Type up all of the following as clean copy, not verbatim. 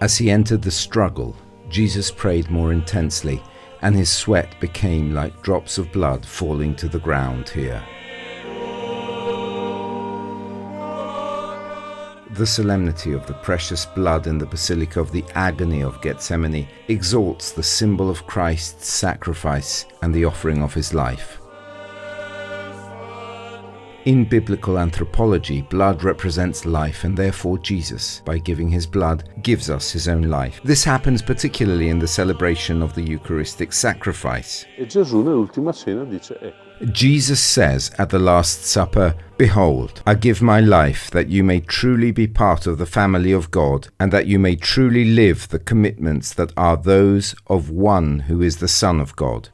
As he entered the struggle, Jesus prayed more intensely, and his sweat became like drops of blood falling to the ground here. The solemnity of the precious blood in the Basilica of the Agony of Gethsemane exalts the symbol of Christ's sacrifice and the offering of his life. In biblical anthropology, blood represents life, and therefore Jesus, by giving his blood, gives us his own life. This happens particularly in the celebration of the Eucharistic sacrifice. Jesus says at the Last Supper, "Behold, I give my life that you may truly be part of the family of God, and that you may truly live the commitments that are those of one who is the Son of God."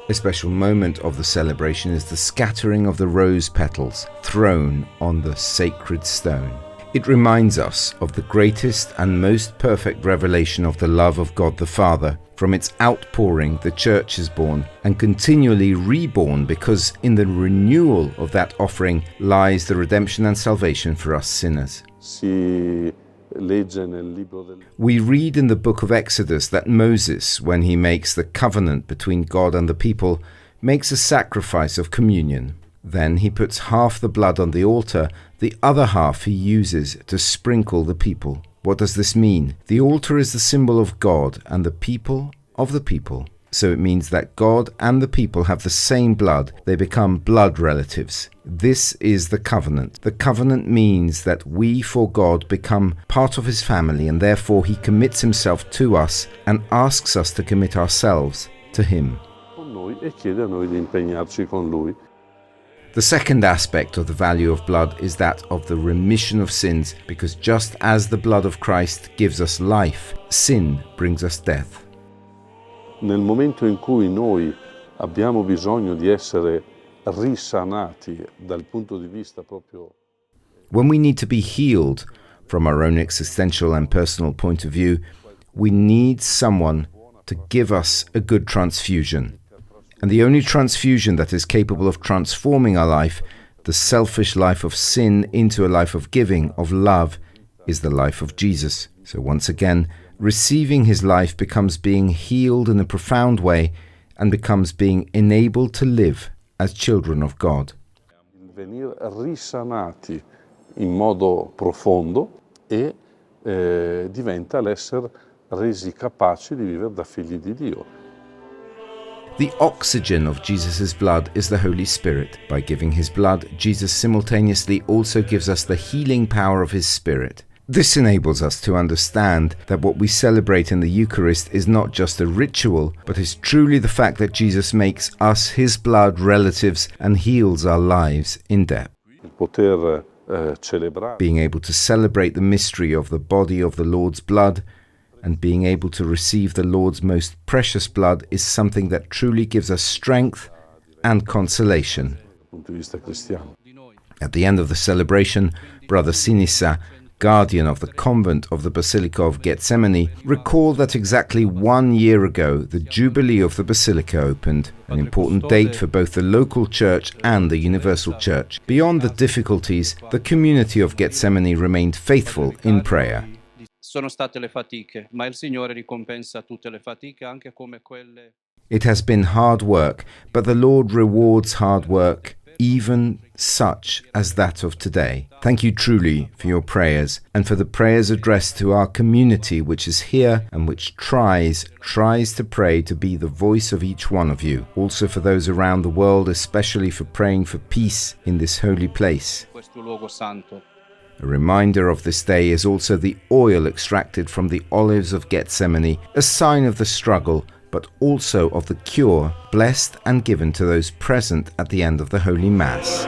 A special moment of the celebration is the scattering of the rose petals thrown on the sacred stone. It reminds us of the greatest and most perfect revelation of the love of God the Father. From its outpouring, the Church is born and continually reborn, because in the renewal of that offering lies the redemption and salvation for us sinners. We read in the book of Exodus that Moses, when he makes the covenant between God and the people, makes a sacrifice of communion. Then he puts half the blood on the altar, the other half he uses to sprinkle the people. What does this mean? The altar is the symbol of God and the people of the people. So it means that God and the people have the same blood. They become blood relatives. This is the covenant. The covenant means that we, for God, become part of his family, and therefore he commits himself to us and asks us to commit ourselves to him. The second aspect of the value of blood is that of the remission of sins, because just as the blood of Christ gives us life, sin brings us death. Nel momento in cui noi abbiamo bisogno di essere risanati dal punto di vista proprio. When we need to be healed from our own existential and personal point of view, we need someone to give us a good transfusion. And the only transfusion that is capable of transforming our life, the selfish life of sin, into a life of giving, of love, is the life of Jesus. So once again, receiving his life becomes being healed in a profound way and becomes being enabled to live as children of God. Venire risanati in modo profondo e diventa l'essere resi capaci di vivere da figli di Dio. The oxygen of Jesus' blood is the Holy Spirit. By giving his blood, Jesus simultaneously also gives us the healing power of his Spirit. This enables us to understand that what we celebrate in the Eucharist is not just a ritual, but is truly the fact that Jesus makes us his blood relatives and heals our lives in depth. Being able to celebrate the mystery of the body of the Lord's blood and being able to receive the Lord's most precious blood is something that truly gives us strength and consolation. At the end of the celebration, Brother Sinisa, guardian of the convent of the Basilica of Gethsemane, recalled that exactly 1 year ago the Jubilee of the Basilica opened, an important date for both the local church and the universal church. Beyond the difficulties, the community of Gethsemane remained faithful in prayer. It has been hard work, but the Lord rewards hard work, even such as that of today. Thank you truly for your prayers and for the prayers addressed to our community, which is here and which tries to pray to be the voice of each one of you. Also for those around the world, especially for praying for peace in this holy place. A reminder of this day is also the oil extracted from the olives of Gethsemane, a sign of the struggle, but also of the cure, blessed and given to those present at the end of the Holy Mass.